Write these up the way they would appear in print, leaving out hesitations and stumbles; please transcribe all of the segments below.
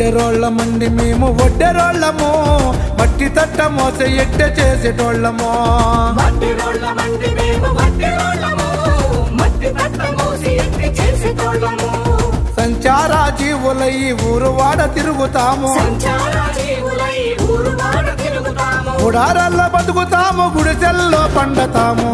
ఒడ్డెరోళ్ళమండి మేము ఒడ్డెరోళ్ళము, మట్టి తట్ట మోస ఎట్ట చేసేటోళ్ళము. సంచార జీవులై ఊరు వాడ తిరుగుతాము, గుడారాల్లో బతుకుతాము, గుడిసెల్లో పండతాము.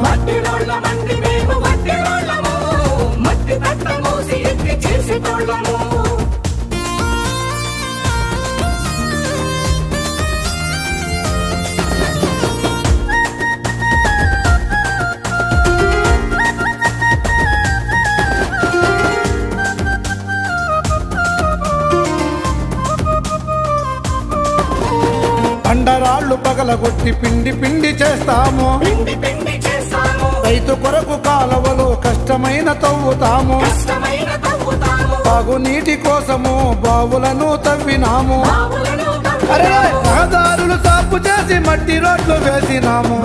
కండరాళ్ళు పగలగొట్టి పిండి పిండి చేస్తాము, రైతు కొరకు కాలవలు కష్టమైన తవ్వుతాము. తాగునీటి కోసము బావులను తవ్వినాము, అరే రహదారులు సాపు చేసి మట్టి రోడ్లు వేసినాము.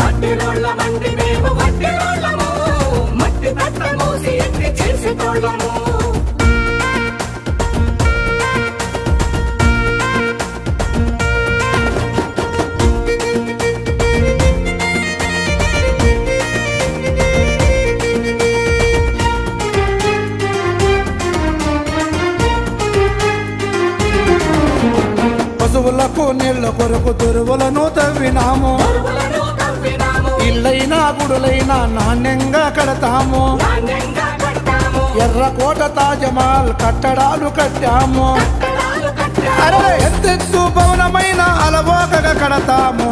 పశువులకు నీళ్ల కొరకు దొరువులను తవ్వినాము, ఇళ్ళైనా గుడులైనా నాణ్యంగా కడతాము. ఎర్రకోట తాజ్మహల్ కట్టడాలు కట్టాము, అరే ఎత్తెత్తు భవనమైన అలవోకగా కడతాము.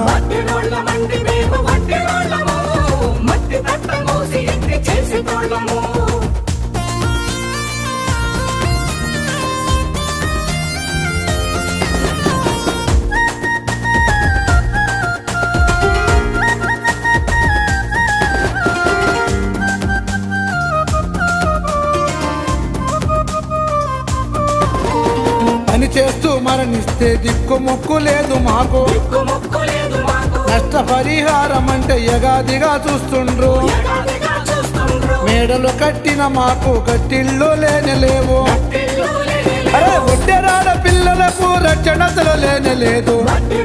పని చేస్తూ మరణిస్తే దిక్కుముక్కు లేదు మాకు, నష్టపరిహారం అంటే యగాదిగా చూస్తుండ్రు. మేడలు కట్టిన మాకు గట్టిళ్ళు లేవు, అరే ఒడ్డెరాడ పిల్లలకు రక్షణతలు లేదు. మట్టి